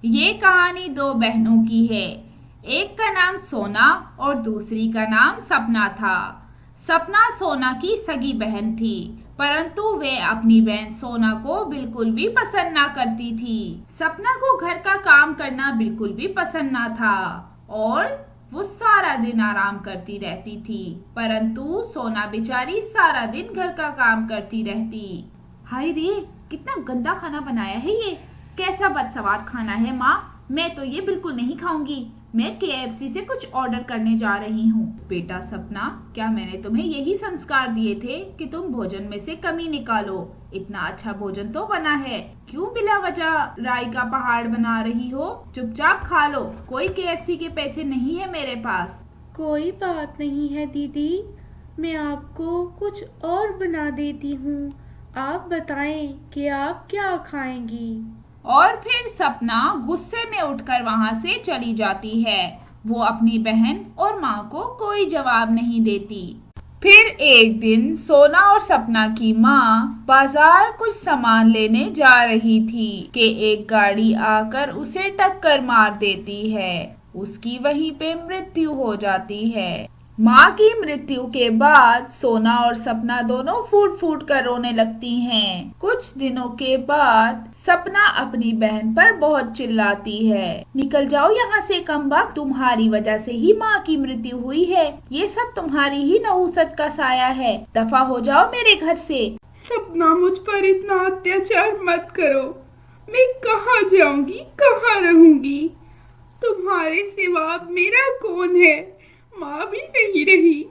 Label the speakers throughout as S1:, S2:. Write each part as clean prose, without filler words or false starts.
S1: ये कहानी दो बहनों की है। एक का नाम सोना और दूसरी का नाम सपना था। सपना सोना की सगी बहन थी, परंतु वे अपनी बहन सोना को बिल्कुल भी पसंद ना करती थी। सपना को घर का काम करना बिल्कुल भी पसंद ना था और वो सारा दिन आराम करती रहती थी, परंतु सोना बेचारी सारा दिन घर का काम करती रहती। हाय रे, कितना गंदा खाना बनाया है ये। कैसा बदसवाद खाना है माँ, मैं तो ये बिल्कुल नहीं खाऊंगी। मैं केएफसी से कुछ ऑर्डर करने जा रही हूँ। बेटा सपना, क्या मैंने तुम्हें यही संस्कार दिए थे कि तुम भोजन में से कमी निकालो? इतना अच्छा भोजन तो बना है, क्यों बिला वजह राई का पहाड़ बना रही हो? चुपचाप खा लो, कोई केएफसी के पैसे नहीं है मेरे पास।
S2: कोई बात नहीं है दीदी, मैं आपको कुछ और बना देती हूँ। आप बताएं कि आप क्या खाएंगी।
S1: और फिर सपना गुस्से में उठकर वहां से चली जाती है। वो अपनी बहन और माँ को कोई जवाब नहीं देती। फिर एक दिन सोना और सपना की माँ बाजार कुछ सामान लेने जा रही थी कि एक गाड़ी आकर उसे टक्कर मार देती है। उसकी वहीं पे मृत्यु हो जाती है। माँ की मृत्यु के बाद सोना और सपना दोनों फूट फूट कर रोने लगती हैं। कुछ दिनों के बाद सपना अपनी बहन पर बहुत चिल्लाती है, निकल जाओ यहाँ से कमबख्त, तुम्हारी वजह से ही माँ की मृत्यु हुई है। ये सब तुम्हारी ही नहुसत का साया है, दफा हो जाओ मेरे घर से।
S3: सपना, मुझ पर इतना अत्याचार मत करो। मैं कहाँ जाऊंगी, कहाँ रहूंगी? तुम्हारे सिवा अब मेरा कौन है? माँ भी नहीं रही।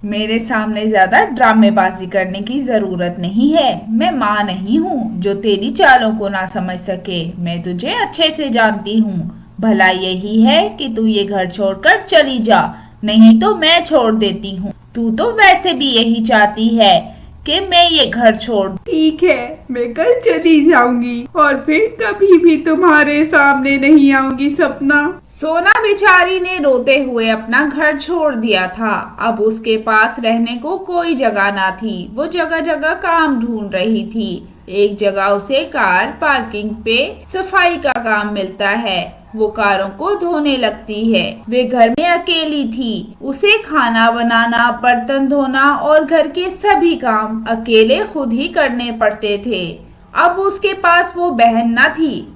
S1: मेरे सामने ज्यादा ड्रामेबाजी करने की जरूरत नहीं है। मैं माँ नहीं हूँ जो तेरी चालों को ना समझ सके। मैं तुझे अच्छे से जानती हूँ। भला यही है कि तू ये घर छोड़कर चली जा, नहीं तो मैं छोड़ देती हूँ। तू तो वैसे भी यही चाहती है कि मैं ये घर छोड़।
S3: ठीक है, मैं कल चली जाऊंगी और फिर कभी भी तुम्हारे सामने नहीं आऊंगी सपना।
S1: सोना बेचारी ने रोते हुए अपना घर छोड़ दिया था। अब उसके पास रहने को कोई जगह ना थी। वो जगह जगह काम ढूंढ रही थी। एक जगह उसे कार पार्किंग पे सफाई का काम मिलता है। वो कारों को धोने लगती है। वे घर में अकेली थी। उसे खाना बनाना, बर्तन धोना और घर के सभी काम अकेले खुद ही करने पड़ते थे। अब उसके पास वो बहन न थी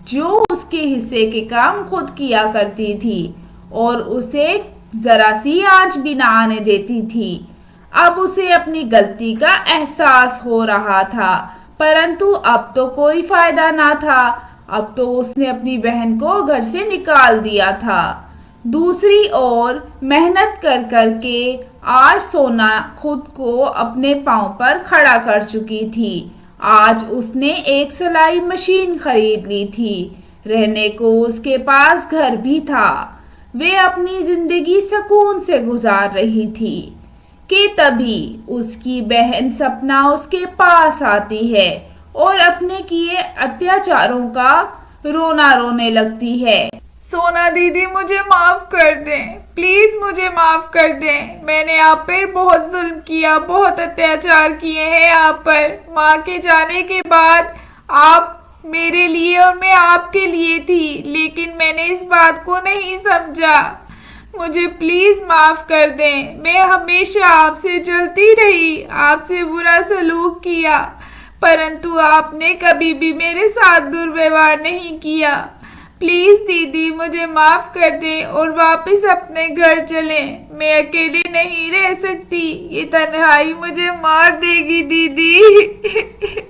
S1: जो उसके हिस्से के काम खुद किया करती थी और उसे जरा सी आंच भी ना आने देती थी। अब उसे अपनी गलती का एहसास हो रहा था, परंतु अब तो कोई फायदा ना था। अब तो उसने अपनी बहन को घर से निकाल दिया था। दूसरी ओर मेहनत कर कर के आज सोना खुद को अपने पांव पर खड़ा कर चुकी थी। आज उसने एक सिलाई मशीन खरीद ली थी। रहने को उसके पास घर भी था। वे अपनी जिंदगी सुकून से गुजार रही थी कि तभी उसकी बहन सपना उसके पास आती है और अपने किए अत्याचारों का रोना रोने लगती है।
S3: सोना दीदी, मुझे माफ कर दें, प्लीज मुझे माफ कर दें। मैंने आप पर बहुत जुल्म किया, बहुत अत्याचार किए हैं आप पर। माँ के जाने के बाद आप मेरे लिए और मैं आपके लिए थी, लेकिन मैंने इस बात को नहीं समझा। मुझे प्लीज माफ कर दें। मैं हमेशा आपसे जलती रही, आपसे बुरा सलूक किया, परंतु आपने कभी भी मेरे साथ दुर्व्यवहार नहीं किया। प्लीज दीदी, मुझे माफ कर दें और वापस अपने घर चलें। मैं अकेली नहीं रह सकती, ये तन्हाई मुझे मार देगी दीदी।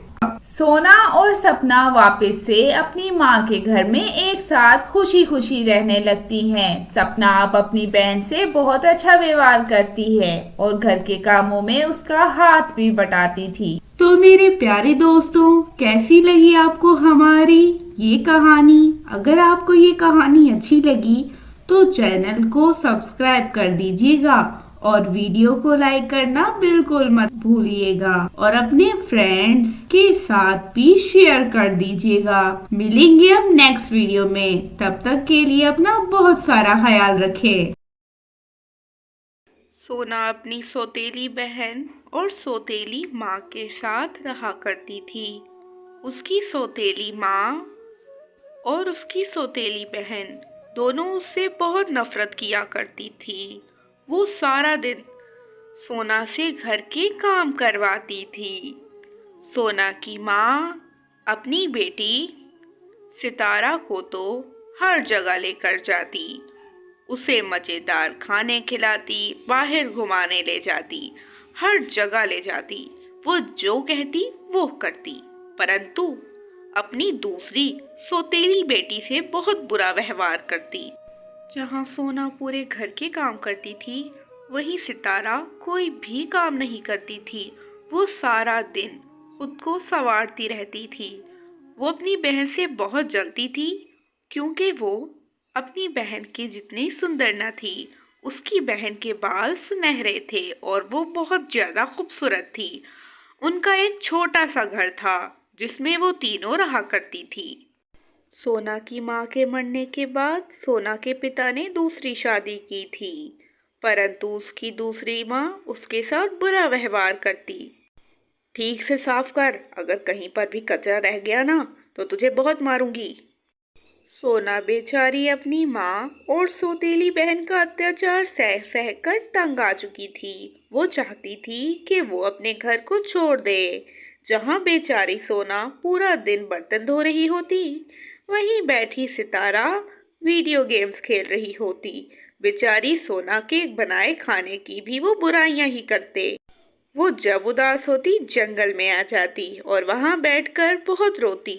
S1: सोना और सपना वापस से अपनी माँ के घर में एक साथ खुशी खुशी रहने लगती हैं। सपना अब अपनी बहन से बहुत अच्छा व्यवहार करती है और घर के कामों में उसका हाथ भी बटाती थी।
S3: तो मेरे प्यारे दोस्तों, कैसी लगी आपको हमारी ये कहानी? अगर आपको ये कहानी अच्छी लगी तो चैनल को सब्सक्राइब कर दीजिएगा और वीडियो को लाइक करना बिल्कुल मत भूलिएगा और अपने फ्रेंड्स के साथ भी शेयर कर दीजिएगा। मिलेंगे अब नेक्स्ट वीडियो में, तब तक के लिए अपना बहुत सारा ख्याल रखें। सोना अपनी सौतेली बहन
S2: और सौतेली माँ के साथ रहा करती थी। उसकी सौतेली माँ और उसकी सौतेली बहन दोनों उससे बहुत नफरत किया करती थी। वो सारा दिन सोना से घर के काम करवाती थी। सोना की माँ अपनी बेटी सितारा को तो हर जगह लेकर जाती, उसे मज़ेदार खाने खिलाती, बाहर घुमाने ले जाती, हर जगह ले जाती। वो जो कहती वो करती, परंतु अपनी दूसरी सौतेली बेटी से बहुत बुरा व्यवहार करती। जहाँ सोना पूरे घर के काम करती थी, वहीं सितारा कोई भी काम नहीं करती थी। वो सारा दिन खुद को संवारती रहती थी। वो अपनी बहन से बहुत जलती थी, क्योंकि वो अपनी बहन के जितनी सुंदर न थी। उसकी बहन के बाल सुनहरे थे और वो बहुत ज़्यादा खूबसूरत थी। उनका एक छोटा सा घर था जिसमें वो तीनों रहा करती थी। सोना की माँ के मरने के बाद सोना के पिता ने दूसरी शादी की थी, परंतु उसकी दूसरी माँ उसके साथ बुरा व्यवहार करती। ठीक से साफ कर, अगर कहीं पर भी कचरा रह गया ना तो तुझे बहुत मारूंगी। सोना बेचारी अपनी माँ और सौतेली बहन का अत्याचार सह सह कर तंग आ चुकी थी। वो चाहती थी कि वो अपने घर को छोड़ दे। जहाँ बेचारी सोना पूरा दिन बर्तन धो रही होती, वहीं बैठी सितारा वीडियो गेम्स खेल रही होती। बेचारी सोना के बनाए खाने की भी वो बुराइयां ही करते। वो जब उदास होती जंगल में आ जाती और वहां बैठकर बहुत रोती।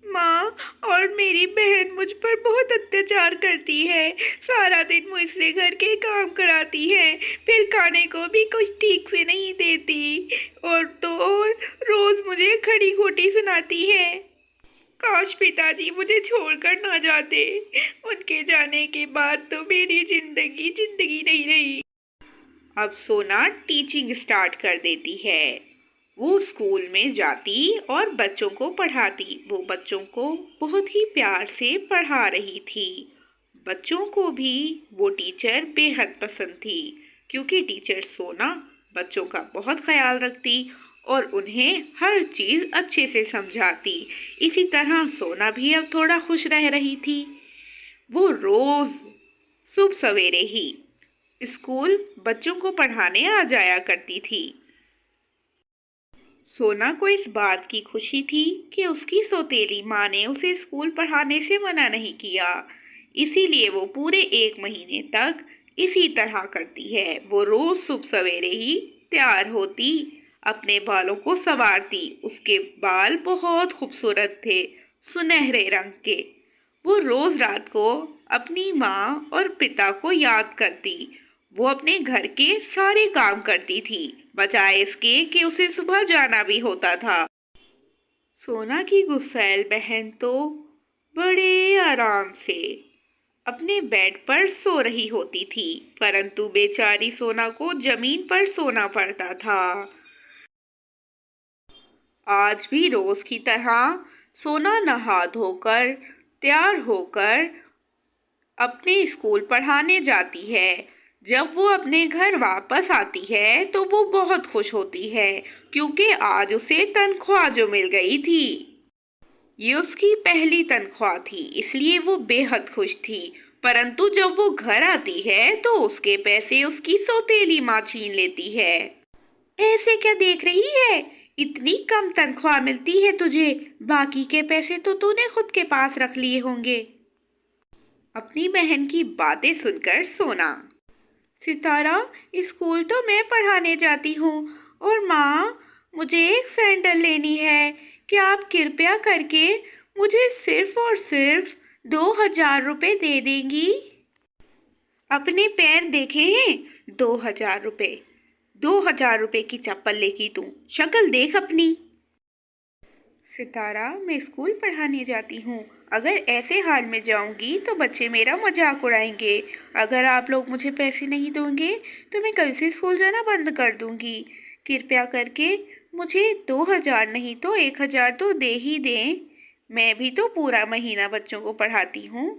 S2: माँ और मेरी बहन मुझ पर बहुत अत्याचार करती है। सारा दिन मुझसे घर के काम कराती है, फिर खाने को भी कुछ ठीक से नहीं देती, और तो और रोज मुझे खड़ी खोटी सुनाती है। काश पिताजी मुझे छोड़कर ना जाते। उनके जाने के बाद तो मेरी जिंदगी जिंदगी नहीं रही। अब सोना टीचिंग स्टार्ट कर देती है। वो स्कूल में जाती और बच्चों को पढ़ाती। वो बच्चों को बहुत ही प्यार से पढ़ा रही थी। बच्चों को भी वो टीचर बेहद पसंद थी, क्योंकि टीचर सोना बच्चों का बहुत ख्याल रखती और उन्हें हर चीज़ अच्छे से समझाती। इसी तरह सोना भी अब थोड़ा खुश रह रही थी। वो रोज़ सुबह सवेरे ही स्कूल बच्चों को पढ़ाने आ जाया करती थी। सोना को इस बात की खुशी थी कि उसकी सौतेली माँ ने उसे स्कूल पढ़ाने से मना नहीं किया, इसीलिए वो पूरे 1 महीने तक इसी तरह करती है। वो रोज सुबह सवेरे ही तैयार होती, अपने बालों को संवारती। उसके बाल बहुत खूबसूरत थे, सुनहरे रंग के। वो रोज रात को अपनी माँ और पिता को याद करती। वो अपने घर के सारे काम करती थी, बजाय इसके कि उसे सुबह जाना भी होता था। सोना की गुस्सैल बहन तो बड़े आराम से अपने बेड पर सो रही होती थी, परंतु बेचारी सोना को जमीन पर सोना पड़ता था। आज भी रोज की तरह सोना नहा धोकर तैयार होकर अपने स्कूल पढ़ाने जाती है। जब वो अपने घर वापस आती है तो वो बहुत खुश होती है, क्योंकि आज उसे तनख्वाह जो मिल गई थी। ये उसकी पहली तनख्वाह थी, इसलिए वो बेहद खुश थी। परंतु जब वो घर आती है तो उसके पैसे उसकी सौतेली माँ छीन लेती है। ऐसे क्या देख रही है? इतनी कम तनख्वाह मिलती है तुझे, बाकी के पैसे तो तूने खुद के पास रख लिए होंगे। अपनी बहन की बातें सुनकर सोना, सितारा स्कूल तो मैं पढ़ाने जाती हूँ, और माँ मुझे एक सैंडल लेनी है। क्या आप कृपया करके मुझे सिर्फ और सिर्फ 2000 रुपये दे देंगी? अपने पैर देखे हैं? 2000 रुपये, 2000 रुपये की चप्पल लेगी तू, शक्ल देख अपनी। सितारा, मैं स्कूल पढ़ाने जाती हूँ, अगर ऐसे हाल में जाऊंगी तो बच्चे मेरा मजाक उड़ाएंगे। अगर आप लोग मुझे पैसे नहीं दोगे तो मैं कल से स्कूल जाना बंद कर दूंगी। कृपया करके मुझे 2000 नहीं तो 1000 तो दे ही दें। मैं भी तो पूरा महीना बच्चों को पढ़ाती हूँ,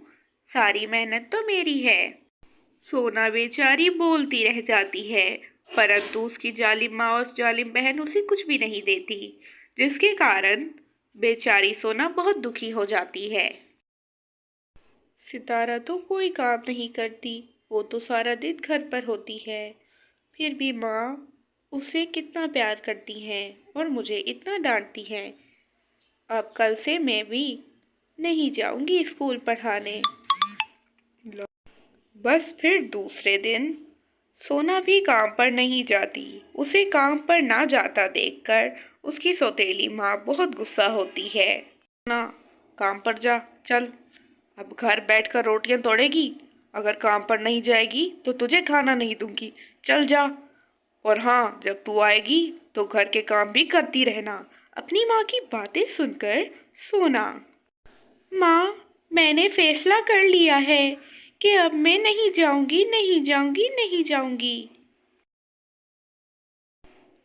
S2: सारी मेहनत तो मेरी है। सोना बेचारी बोलती रह जाती है परंतु उसकी जालिम माँ और जालिम बहन उसे कुछ भी नहीं देती, जिसके कारण बेचारी सोना बहुत दुखी हो जाती है। सितारा तो कोई काम नहीं करती, वो तो सारा दिन घर पर होती है, फिर भी माँ उसे कितना प्यार करती है और मुझे इतना डांटती है। अब कल से मैं भी नहीं जाऊंगी स्कूल पढ़ाने। बस फिर दूसरे दिन सोना भी काम पर नहीं जाती। उसे काम पर ना जाता देखकर उसकी सौतेली माँ बहुत गुस्सा होती है। ना, काम पर जा, चल, अब घर बैठकर रोटियां तोड़ेगी। अगर काम पर नहीं जाएगी तो तुझे खाना नहीं दूंगी, चल जा। और हाँ, जब तू आएगी तो घर के काम भी करती रहना। अपनी माँ की बातें सुनकर सोना, माँ, मैंने फैसला कर लिया है कि अब मैं नहीं जाऊंगी, नहीं जाऊंगी, नहीं जाऊंगी।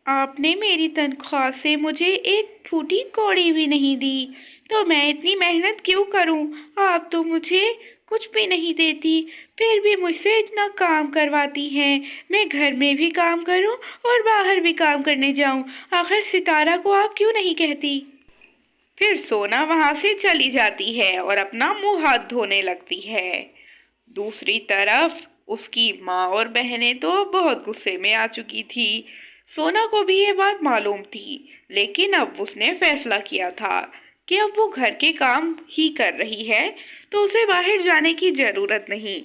S2: आपने मेरी तनख्वाह से मुझे एक फूटी कौड़ी भी नहीं दी, तो मैं इतनी मेहनत क्यों करूं? आप तो मुझे कुछ भी नहीं देती, फिर भी मुझसे इतना काम करवाती हैं। मैं घर में भी काम करूं और बाहर भी काम करने जाऊं। आखिर सितारा को आप क्यों नहीं कहती? फिर सोना वहां से चली जाती है और अपना मुंह हाथ धोने लगती है। दूसरी तरफ उसकी माँ और बहनें तो बहुत गुस्से में आ चुकी थी। सोना को भी ये बात मालूम थी, लेकिन अब उसने फैसला किया था कि अब वो घर के काम ही कर रही है तो उसे बाहर जाने की जरूरत नहीं,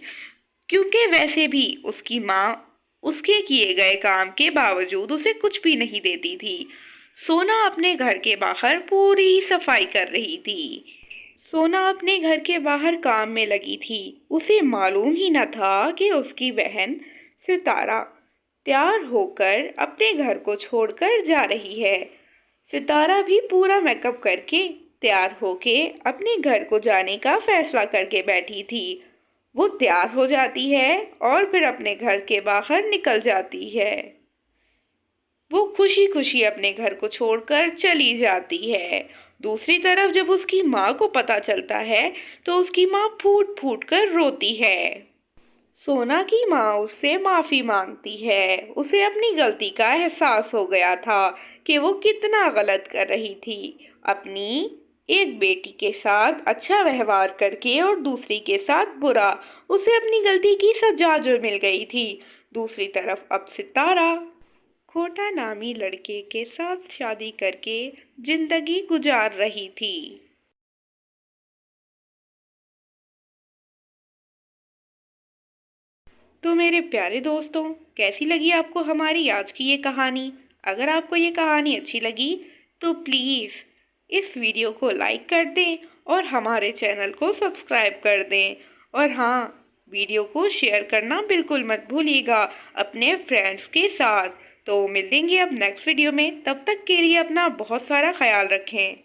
S2: क्योंकि वैसे भी उसकी माँ उसके किए गए काम के बावजूद उसे कुछ भी नहीं देती थी। सोना अपने घर के बाहर पूरी सफाई कर रही थी। सोना अपने घर के बाहर काम में लगी थी। उसे मालूम ही न था कि उसकी बहन सितारा तैयार होकर अपने घर को छोड़कर जा रही है। सितारा भी पूरा मेकअप करके तैयार होके अपने घर को जाने का फैसला करके बैठी थी। वो तैयार हो जाती है और फिर अपने घर के बाहर निकल जाती है। वो खुशी खुशी अपने घर को छोड़कर चली जाती है। दूसरी तरफ जब उसकी माँ को पता चलता है तो उसकी माँ फूट फूट कर रोती है। सोना की माँ उससे माफी मांगती है। उसे अपनी गलती का एहसास हो गया था कि वो कितना गलत कर रही थी। अपनी एक बेटी के साथ अच्छा व्यवहार करके और दूसरी के साथ बुरा, उसे अपनी गलती की सजा जो मिल गई थी। दूसरी तरफ अब सितारा खोटा नामी लड़के के साथ शादी करके जिंदगी गुजार रही थी। तो मेरे प्यारे दोस्तों, कैसी लगी आपको हमारी आज की ये कहानी? अगर आपको ये कहानी अच्छी लगी तो प्लीज़ इस वीडियो को लाइक कर दें और हमारे चैनल को सब्सक्राइब कर दें। और हाँ, वीडियो को शेयर करना बिल्कुल मत भूलिएगा अपने फ्रेंड्स के साथ। तो मिलेंगे अब नेक्स्ट वीडियो में, तब तक के लिए अपना बहुत सारा ख्याल रखें।